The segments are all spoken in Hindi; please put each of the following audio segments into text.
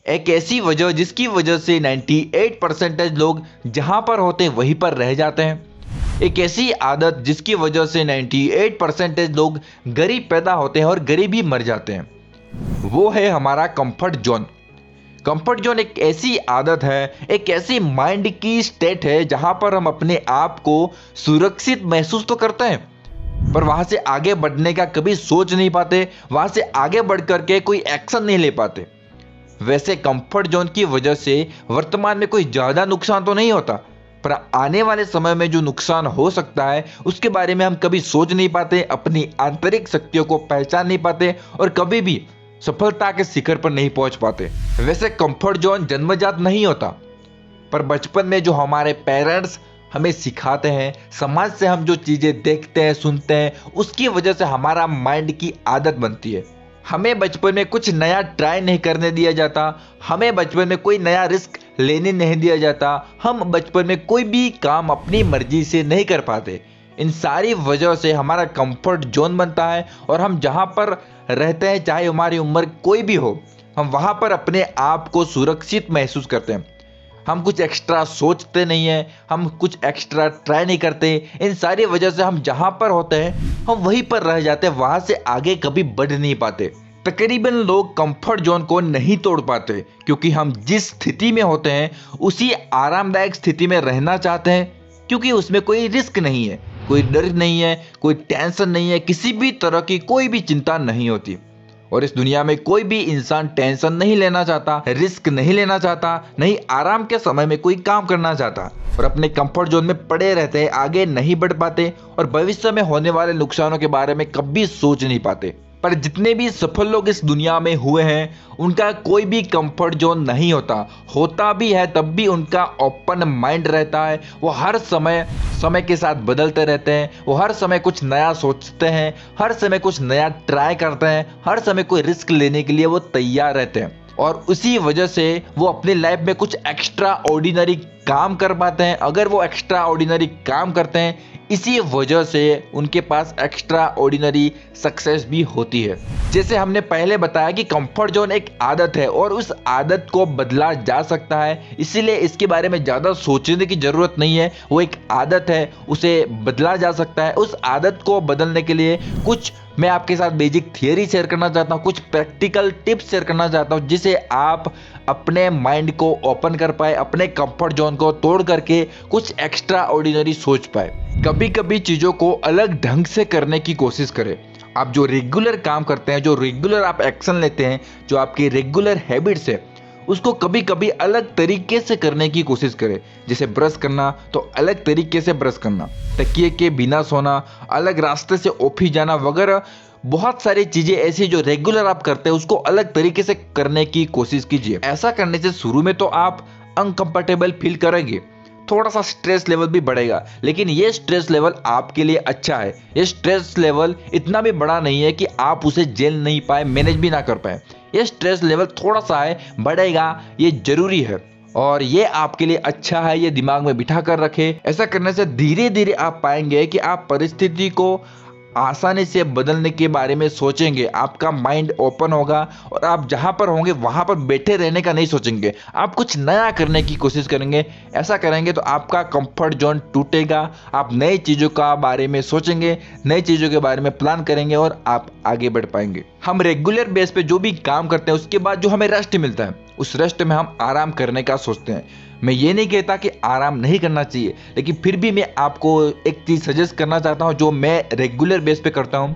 एक ऐसी वजह जिसकी वजह से 98% लोग जहां पर होते हैं वहीं पर रह जाते हैं। एक ऐसी आदत जिसकी वजह से 98% लोग गरीब पैदा होते हैं और गरीब ही मर जाते हैं। वो है हमारा कंफर्ट जोन। कंफर्ट जोन एक ऐसी आदत है, एक ऐसी माइंड की स्टेट है जहां पर हम अपने आप को सुरक्षित महसूस तो करते हैं, पर वहां से आगे बढ़ने का कभी सोच नहीं पाते, वहां से आगे बढ़ करके कोई एक्शन नहीं ले पाते। वैसे कंफर्ट जोन की वजह से वर्तमान में कोई ज्यादा नुकसान तो नहीं होता, पर आने वाले समय में जो नुकसान हो सकता है उसके बारे में हम कभी सोच नहीं पाते, अपनी आंतरिक शक्तियों को पहचान नहीं पाते और कभी भी सफलता के शिखर पर नहीं पहुंच पाते। वैसे कंफर्ट जोन जन्मजात नहीं होता, पर बचपन में जो हमारे पेरेंट्स हमें सिखाते हैं, समाज से हम जो चीजें देखते हैं सुनते हैं, उसकी वजह से हमारा माइंड की आदत बनती है। हमें बचपन में कुछ नया ट्राई नहीं करने दिया जाता, हमें बचपन में कोई नया रिस्क लेने नहीं दिया जाता, हम बचपन में कोई भी काम अपनी मर्जी से नहीं कर पाते। इन सारी वजह से हमारा कंफर्ट जोन बनता है और हम जहां पर रहते हैं, चाहे हमारी उम्र कोई भी हो, हम वहां पर अपने आप को सुरक्षित महसूस करते हैं। हम कुछ एक्स्ट्रा सोचते नहीं है, हम कुछ एक्स्ट्रा ट्राई नहीं करते। इन सारी वजह से हम जहां पर होते हैं हम वहीं पर रह जाते हैं, वहां से आगे कभी बढ़ नहीं पाते। तकरीबन लोग कंफर्ट जोन को नहीं तोड़ पाते क्योंकि हम जिस स्थिति में होते हैं उसी आरामदायक स्थिति में रहना चाहते हैं, क्योंकि उसमें कोई रिस्क नहीं है, कोई डर नहीं है, कोई टेंशन नहीं है, किसी भी तरह की कोई भी चिंता नहीं होती। और इस दुनिया में कोई भी इंसान टेंशन नहीं लेना चाहता, रिस्क नहीं लेना चाहता, नहीं आराम के समय में कोई काम करना चाहता, और अपने कंफर्ट जोन में पड़े रहते हैं, आगे नहीं बढ़ पाते और भविष्य में होने वाले नुकसानों के बारे में कभी सोच नहीं पाते। पर जितने भी सफल लोग इस दुनिया में हुए हैं उनका कोई भी कंफर्ट जोन नहीं होता भी है तब भी उनका ओपन माइंड रहता है। वो हर समय के साथ बदलते रहते हैं, वो हर समय कुछ नया सोचते हैं, हर समय कुछ नया ट्राई करते हैं, हर समय कोई रिस्क लेने के लिए वो तैयार रहते हैं, और उसी वजह से वो अपनी लाइफ में कुछ एक्स्ट्रा ऑर्डिनरी काम कर पाते हैं। अगर वो एक्स्ट्रा ऑर्डिनरी काम करते हैं, इसी वजह से उनके पास एक्स्ट्रा ऑर्डिनरी सक्सेस भी होती है। जैसे हमने पहले बताया कि कंफर्ट जोन एक आदत है और उस आदत को बदला जा सकता है, इसीलिए इसके बारे में ज़्यादा सोचने की ज़रूरत नहीं है। वो एक आदत है, उसे बदला जा सकता है। उस आदत को बदलने के लिए कुछ मैं आपके साथ बेसिक थियरी शेयर करना चाहता हूँ, कुछ प्रैक्टिकल टिप्स शेयर करना चाहता हूँ, जिसे आप अपने माइंड को ओपन कर पाए, अपने कंफर्ट जोन को तोड़ करके कुछ एक्स्ट्रा ऑर्डिनरी सोच पाए। कभी कभी चीज़ों को अलग ढंग से करने की कोशिश करें। आप जो रेगुलर काम करते हैं, जो रेगुलर आप एक्शन लेते हैं, जो आपकी रेगुलर हैबिट्स है, उसको कभी कभी अलग तरीके से करने की कोशिश करें। जैसे ब्रश करना तो अलग तरीके से ब्रश करना, तकिए के बिना सोना, अलग रास्ते से ऑफिस जाना वगैरह बहुत सारी चीजें ऐसी जो रेगुलर आप करते हैं उसको अलग तरीके से करने की कोशिश कीजिए। ऐसा करने से शुरू में तो आप अनकंफर्टेबल फील करेंगे, थोड़ा सा स्ट्रेस लेवल भी बढ़ेगा, लेकिन ये स्ट्रेस लेवल आपके लिए अच्छा है। ये स्ट्रेस लेवल इतना भी बड़ा नहीं है कि आप उसे झेल नहीं पाए, मैनेज भी ना कर पाए। ये स्ट्रेस लेवल थोड़ा सा है, बढ़ेगा, ये जरूरी है और ये आपके लिए अच्छा है, ये दिमाग में बिठा कर रखें। ऐसा करने से धीरे धीरे आप पाएंगे कि आप परिस्थिति को आसानी से बदलने के बारे में सोचेंगे, आपका माइंड ओपन होगा और आप जहां पर होंगे वहां पर बैठे रहने का नहीं सोचेंगे, आप कुछ नया करने की कोशिश करेंगे। ऐसा करेंगे तो आपका कंफर्ट जोन टूटेगा, आप नई चीज़ों का बारे में सोचेंगे, नई चीज़ों के बारे में प्लान करेंगे और आप आगे बढ़ पाएंगे। हम रेगुलर बेस पे जो भी काम करते हैं उसके बाद जो हमें रेस्ट मिलता है, उस रेस्ट में हम आराम करने का सोचते हैं। मैं ये नहीं कहता कि आराम नहीं करना चाहिए, लेकिन फिर भी मैं आपको एक चीज़ सजेस्ट करना चाहता हूँ जो मैं रेगुलर बेस पे करता हूँ,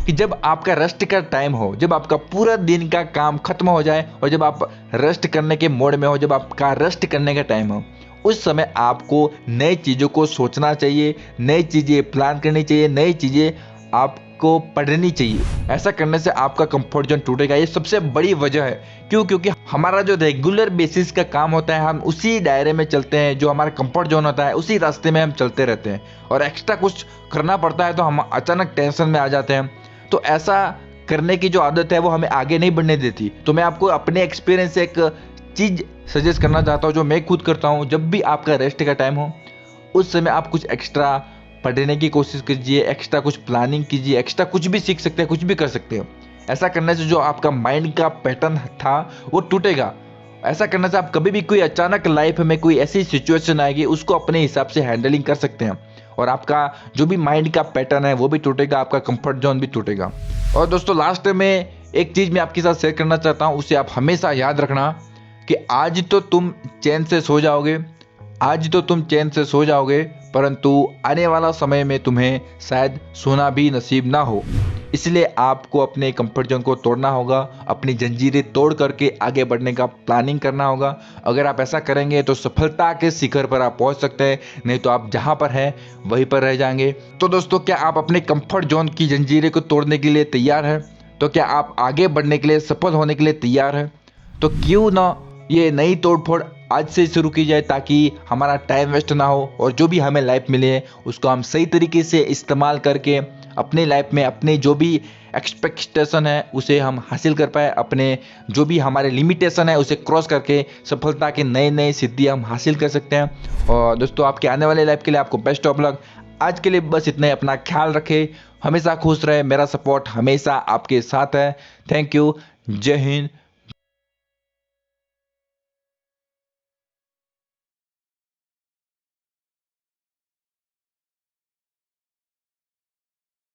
कि जब आपका रेस्ट का टाइम हो, जब आपका पूरा दिन का काम खत्म हो जाए और जब आप रेस्ट करने के मोड में हो, जब आपका रेस्ट करने का टाइम हो, उस समय आपको नई चीज़ों को सोचना चाहिए, नई चीज़ें प्लान करनी चाहिए, नई चीज़ें आपको पढ़नी चाहिए। ऐसा करने से आपका कंफर्ट जोन टूटेगा। ये सबसे बड़ी वजह है। क्योंकि हमारा जो रेगुलर बेसिस का काम होता है हम उसी दायरे में चलते हैं, जो हमारा कंफर्ट जोन होता है उसी रास्ते में हम चलते रहते हैं, और एक्स्ट्रा कुछ करना पड़ता है तो हम अचानक टेंशन में आ जाते हैं। तो ऐसा करने की जो आदत है वो हमें आगे नहीं बढ़ने देती। तो मैं आपको अपने एक्सपीरियंस से एक चीज़ सजेस्ट करना चाहता हूँ जो मैं खुद करता हूँ। जब भी आपका रेस्ट का टाइम हो उस समय आप कुछ एक्स्ट्रा पढ़ने की कोशिश कीजिए, एक्स्ट्रा कुछ प्लानिंग कीजिए, एक्स्ट्रा कुछ भी सीख सकते हैं, कुछ भी कर सकते हो। ऐसा करने से जो आपका माइंड का पैटर्न था वो टूटेगा ऐसा करने से आप कभी भी कोई अचानक लाइफ में कोई ऐसी सिचुएशन आएगी उसको अपने हिसाब से हैंडलिंग कर सकते हैं और आपका जो भी माइंड का पैटर्न है वो भी टूटेगा, आपका कंफर्ट जोन भी टूटेगा। और दोस्तों लास्ट में एक चीज़ मैं आपके साथ शेयर करना चाहता हूँ, उसे आप हमेशा याद रखना कि आज तो तुम चैन से सो जाओगे, आज तो तुम चैन से सो जाओगे, परंतु आने वाला समय में तुम्हें शायद सोना भी नसीब ना हो। इसलिए आपको अपने कंफर्ट जोन को तोड़ना होगा, अपनी जंजीरें तोड़ करके आगे बढ़ने का प्लानिंग करना होगा। अगर आप ऐसा करेंगे तो सफलता के शिखर पर आप पहुंच सकते हैं, नहीं तो आप जहां पर हैं वहीं पर रह जाएंगे। तो दोस्तों, क्या आप अपने कंफर्ट जोन की जंजीरें को तोड़ने के लिए तैयार हैं? तो क्या आप आगे बढ़ने के लिए, सफल होने के लिए तैयार हैं? तो क्यों ना ये नई तोड़फोड़ आज से शुरू की जाए, ताकि हमारा टाइम वेस्ट ना हो और जो भी हमें लाइफ मिले है उसको हम सही तरीके से इस्तेमाल करके अपने लाइफ में अपने जो भी एक्सपेक्टेशन है उसे हम हासिल कर पाए, अपने जो भी हमारे लिमिटेशन है उसे क्रॉस करके सफलता के नए नए सिद्धि हम हासिल कर सकते हैं। और दोस्तों, आपके आने वाले लाइफ के लिए आपको बेस्ट ऑफ लक। आज के लिए बस इतना ही। अपना ख्याल रखें, हमेशा खुश रहे, मेरा सपोर्ट हमेशा आपके साथ है। Thank you. जय हिंद,